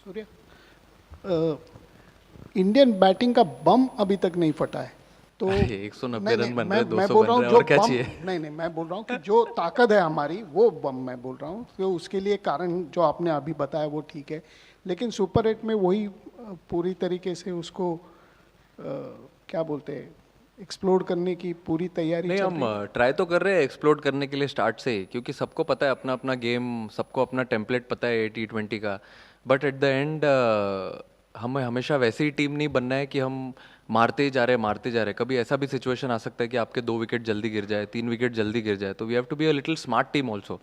सूर्य, Indian batting का बम अभी तक नहीं फटा है। तो अरे 190 नहीं नहीं, रन बन मैं रहे हैं, मैं 200 बोल बन रहा हूँ रहे हैं, जो और क्या बम, चाहिए? नहीं नहीं, मैं बोल रहा हूँ कि जो ताकत है हमारी वो बम मैं बोल रहा हूँ, तो उसके लिए कारण जो आपने अभी बताया वो ठीक है, लेकिन सुपर एट में वही पूरी तरीके से उसको क्या बोलते हैं, एक्सप्लोर करने की पूरी तैयारी नहीं, चल हम रही। ट्राई तो कर रहे हैं एक्सप्लोर करने के लिए स्टार्ट से ही, क्योंकि सबको पता है अपना अपना गेम, सबको अपना टेम्पलेट पता है T20 का। बट एट द एंड हमें हमेशा वैसे ही टीम नहीं बनना है कि हम मारते ही जा रहे हैं, मारते जा रहे हैं। कभी ऐसा भी सिचुएशन आ सकता है कि आपके 2 विकेट जल्दी गिर जाए, 3 विकेट जल्दी गिर जाए, तो we have to be a little smart team also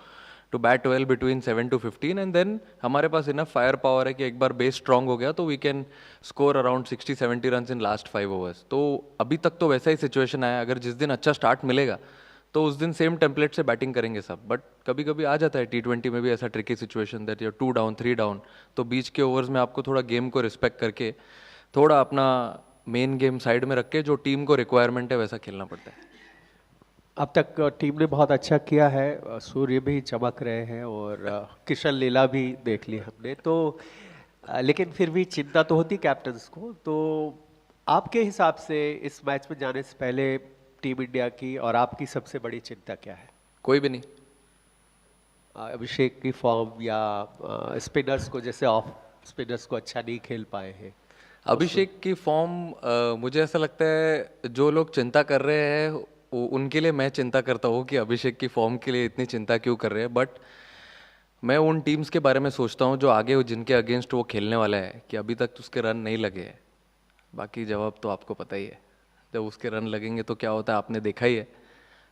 to bat well between 7 to 15, and then हमारे पास इनफ फायर पावर है कि एक बार बेस स्ट्रांग हो गया तो we can score around 60-70 run in last 5 overs. तो अभी तक तो वैसा ही सिचुएशन आया, अगर जिस दिन अच्छा स्टार्ट मिलेगा तो उस दिन सेम टेम्पलेट से बैटिंग करेंगे सब। बट कभी कभी आ जाता है T20 में भी ऐसा tricky situation that you're 2 down 3 down, तो बीच के ओवर्स में आपको थोड़ा गेम को रिस्पेक्ट करके, थोड़ा अपना मेन गेम साइड में रख के जो टीम को रिक्वायरमेंट है वैसा खेलना पड़ता है। अब तक टीम ने बहुत अच्छा किया है, सूर्य भी चमक रहे हैं और किशन लीला भी देख ली हमने तो। लेकिन फिर भी चिंता तो होती कैप्टन्स को। तो आपके हिसाब से इस मैच में जाने से पहले टीम इंडिया की और आपकी सबसे बड़ी चिंता क्या है? कोई भी नहीं। अभिषेक की फॉर्म या स्पिनर्स को, जैसे ऑफ स्पिनर्स को अच्छा नहीं खेल पाए हैं उस। अभिषेक की फॉर्म, मुझे ऐसा लगता है जो लोग चिंता कर रहे हैं उनके लिए मैं चिंता करता हूँ कि अभिषेक की फॉर्म के लिए इतनी चिंता क्यों कर रहे हैं। बट मैं उन टीम्स के बारे में सोचता हूँ जो आगे जिनके अगेंस्ट वो खेलने वाला है, कि अभी तक तो उसके रन नहीं लगे हैं। बाकी जवाब तो आपको पता ही है, जब उसके रन लगेंगे तो क्या होता है आपने देखा ही है।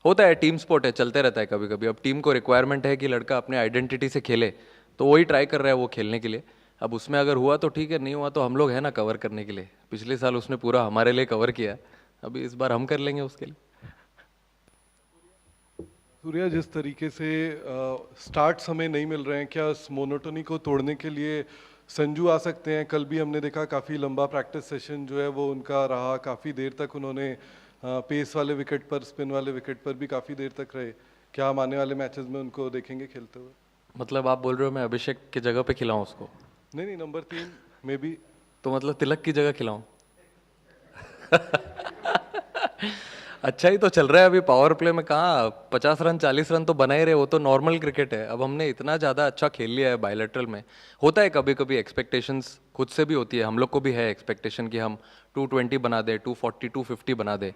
होता है, टीम स्पोर्ट है, चलते रहता है कभी कभी। अब टीम को रिक्वायरमेंट है कि लड़का अपने आइडेंटिटी से खेले, तो वही ट्राई कर रहा है वो खेलने के लिए। अब उसमें अगर हुआ तो ठीक है, नहीं हुआ तो हम लोग हैं ना कवर करने के लिए। पिछले साल उसने पूरा हमारे लिए कवर किया, अभी इस बार हम कर लेंगे उसके लिए। सूर्या, जिस तरीके से स्टार्ट्स हमें नहीं मिल रहे हैं, क्या इस मोनोटोनी को तोड़ने के लिए संजू आ सकते हैं? कल भी हमने देखा काफ़ी लंबा प्रैक्टिस सेशन जो है वो उनका रहा, काफ़ी देर तक उन्होंने पेस वाले विकेट पर, स्पिन वाले विकेट पर भी काफ़ी देर तक रहे। क्या हम आने वाले मैचेस में उनको देखेंगे खेलते हुए? मतलब आप बोल रहे हो मैं अभिषेक की जगह पे खिलाऊं उसको? नहीं नहीं, नंबर 3 में भी। तो मतलब तिलक की जगह खिलाऊं? अच्छा ही तो चल रहा है अभी पावर प्ले में। कहाँ 50 रन 40 रन तो बना ही रहे, वो तो नॉर्मल क्रिकेट है। अब हमने इतना ज़्यादा अच्छा खेल लिया है बायलैटरल में। होता है कभी कभी एक्सपेक्टेशंस खुद से भी होती है, हम लोग को भी है एक्सपेक्टेशन कि हम 220 बना दे, 240 250 बना दे।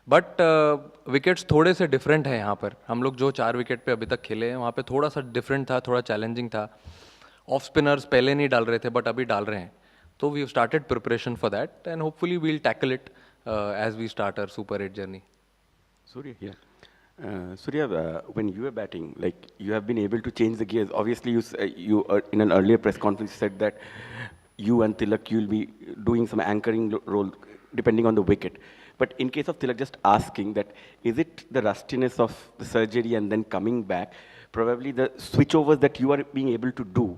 बट विकेट्स थोड़े से डिफरेंट हैं यहाँ पर। हम लोग जो 4 विकेट पे अभी तक खेले हैं वहाँ पे थोड़ा सा डिफरेंट था, थोड़ा चैलेंजिंग था। ऑफ स्पिनर्स पहले नहीं डाल रहे थे बट अभी डाल रहे हैं, तो we started preparation for that and hopefully we'll tackle it as we start our Super 8 journey. Surya here. Surya, when you were batting, like you have been able to change the gears. Obviously, you in an earlier press conference said that you and Tilak you'll be doing some anchoring role depending on the wicket. But in case of Tilak, just asking that, is it the rustiness of the surgery and then coming back, probably the switchovers that you are being able to do?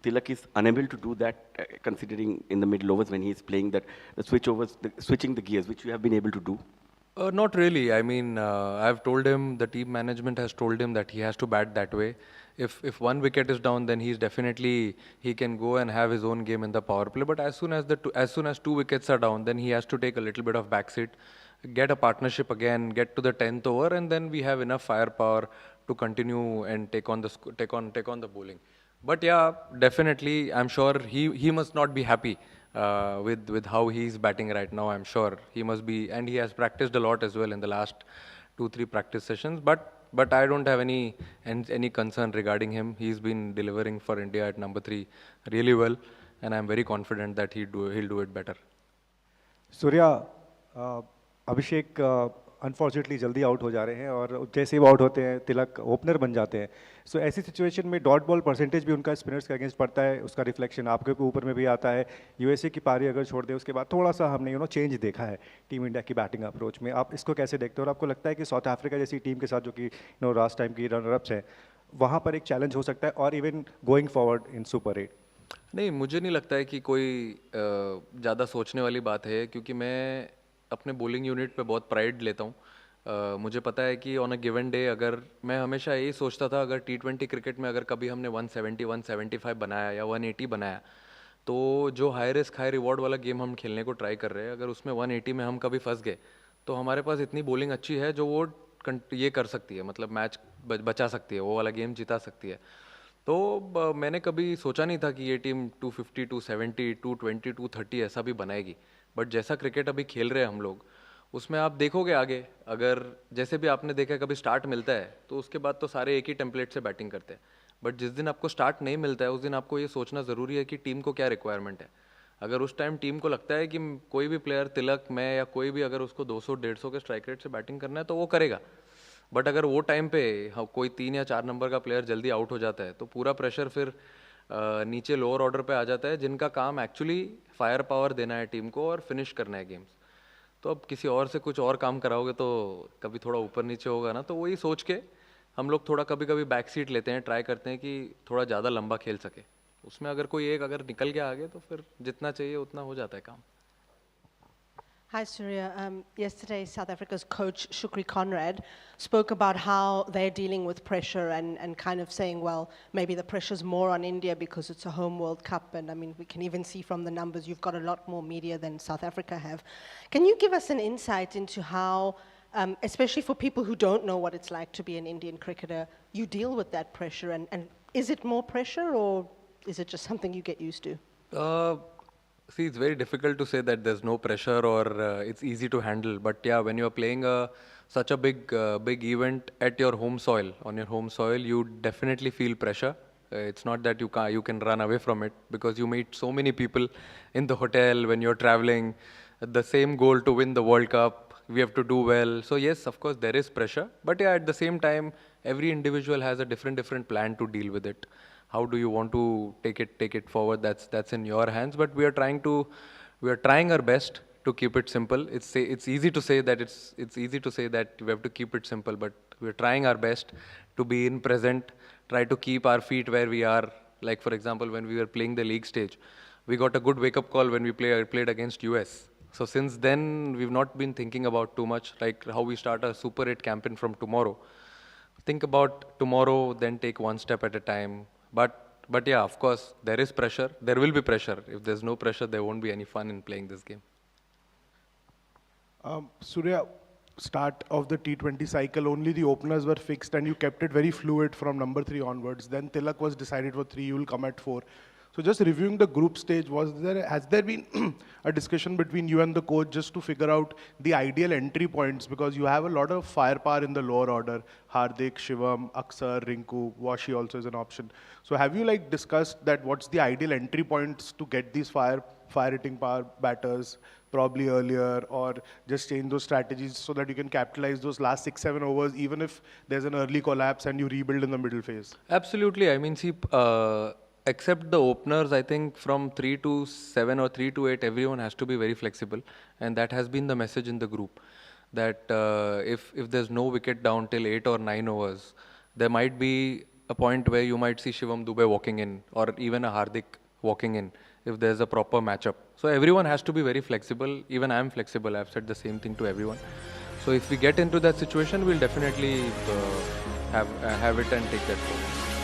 Tilak is unable to do that, considering in the middle overs when he is playing that the switchovers, switching the gears, which you have been able to do. Not really. I mean, I've told him, the team management has told him that he has to bat that way. If 1 wicket is down, then he's definitely, he can go and have his own game in the power play. But as soon as 2 wickets are down, then he has to take a little bit of backseat, get a partnership again, get to the 10th over, and then we have enough firepower to continue and take on the bowling. But yeah, definitely, I'm sure he must not be happy with how he's batting right now. I'm sure he must be, and he has practiced a lot as well in the last 2-3 practice sessions. But I don't have any concern regarding him. He's been delivering for India at number 3 really well, and I'm very confident that he'll do it better. Surya, Abhishek unfortunately जल्दी out हो जा रहे हैं और जैसे ही वो out होते हैं तिलक ओपनर बन जाते हैं। सो ऐसी सिचुएशन में डॉट बॉल परसेंटेज भी उनका स्पिनर्स के अगेंस्ट पड़ता है, उसका रिफ्लेक्शन आपके ऊपर में भी आता है। यूएसए की पारी अगर छोड़ दे उसके बाद थोड़ा सा हमने चेंज देखा है टीम इंडिया की बैटिंग अप्रोच में। आप इसको कैसे देखते हो और आपको लगता है कि साउथ अफ्रीका जैसी टीम के साथ जो कि लास्ट टाइम की रनर अप्स हैं, वहाँ पर एक चैलेंज हो सकता है और even going forward in super 8? नहीं, मुझे नहीं लगता है कि कोई ज़्यादा सोचने वाली बात है, क्योंकि मैं अपने बॉलिंग यूनिट पे बहुत प्राइड लेता हूँ। मुझे पता है कि ऑन अ गिवन डे, अगर मैं हमेशा यही सोचता था, अगर T20 क्रिकेट में अगर कभी हमने 170 175 बनाया या 180 बनाया, तो जो हाई रिस्क हाई रिवॉर्ड वाला गेम हम खेलने को ट्राई कर रहे हैं, अगर उसमें 180 में हम कभी फंस गए तो हमारे पास इतनी बॉलिंग अच्छी है जो वो ये कर सकती है, मतलब मैच बचा सकती है, वो वाला गेम जिता सकती है। तो मैंने कभी सोचा नहीं था कि ये टीम 250, 270, 220, 230 ऐसा भी बनाएगी। बट जैसा क्रिकेट अभी खेल रहे हैं हम लोग, उसमें आप देखोगे आगे, अगर जैसे भी आपने देखा कभी स्टार्ट मिलता है तो उसके बाद तो सारे एक ही टेम्पलेट से बैटिंग करते हैं। बट जिस दिन आपको स्टार्ट नहीं मिलता है उस दिन आपको ये सोचना ज़रूरी है कि टीम को क्या रिक्वायरमेंट है। अगर उस टाइम टीम को लगता है कि कोई भी प्लेयर, तिलक, मैं या कोई भी, अगर उसको 200-150 के स्ट्राइक रेट से बैटिंग करना है तो वो करेगा। बट अगर वो टाइम पे कोई 3 या 4 नंबर का प्लेयर जल्दी आउट हो जाता है तो पूरा प्रेशर फिर नीचे लोअर ऑर्डर पे आ जाता है, जिनका काम एक्चुअली फायर पावर देना है टीम को और फिनिश करना है गेम्स। तो अब किसी और से कुछ और काम कराओगे तो कभी थोड़ा ऊपर नीचे होगा ना, तो वही सोच के हम लोग थोड़ा कभी कभी बैक सीट लेते हैं, ट्राई करते हैं कि थोड़ा ज़्यादा लंबा खेल सके। उसमें अगर कोई एक अगर निकल गया आगे तो फिर जितना चाहिए उतना हो जाता है काम। Hi, Surya. Yesterday, South Africa's coach, Shukri Conrad, spoke about how they're dealing with pressure and kind of saying, well, maybe the pressure's more on India because it's a home World Cup. And I mean, we can even see from the numbers, you've got a lot more media than South Africa have. Can you give us an insight into how, especially for people who don't know what it's like to be an Indian cricketer, you deal with that pressure? And is it more pressure or is it just something you get used to? See, it's very difficult to say that there's no pressure or it's easy to handle. But yeah, when you're playing such a big event at your home soil, on your home soil, you definitely feel pressure. It's not that you can run away from it, because you meet so many people in the hotel when you're traveling. The same goal to win the World Cup, we have to do well. So yes, of course there is pressure. But yeah, at the same time, every individual has a different plan to deal with it. How do you want to take it forward? That's in your hands. But we are trying our best to keep it simple. It's easy to say that it's easy to say that we have to keep it simple, but we are trying our best to be in present, try to keep our feet where we are. Like for example, when we were playing the league stage, we got a good wake-up call when we played against US. So since then, we've not been thinking about too much, like how we start a Super 8 campaign from tomorrow. Think about tomorrow, then take one step at a time. But yeah, of course, there is pressure. There will be pressure. If there's no pressure, there won't be any fun in playing this game. Surya, start of the T20 cycle, only the openers were fixed and you kept it very fluid from number 3 onwards. Then Tilak was decided for 3, you will come at 4. So just reviewing the group stage, has there been a discussion between you and the coach just to figure out the ideal entry points? Because you have a lot of firepower in the lower order. Hardik, Shivam, Aksar, Rinku, Washi also is an option. So have you discussed that what's the ideal entry points to get these fire hitting power batters probably earlier, or just change those strategies so that you can capitalize those last 6-7 overs even if there's an early collapse and you rebuild in the middle phase? Absolutely. I mean, see, except the openers, I think from 3 to 7 or 3 to 8, everyone has to be very flexible. And that has been the message in the group, that if there's no wicket down till 8 or 9 overs, there might be a point where you might see Shivam Dube walking in, or even a Hardik walking in, if there's a proper matchup. So everyone has to be very flexible. Even I'm flexible. I've said the same thing to everyone. So if we get into that situation, we'll definitely have it and take that forward.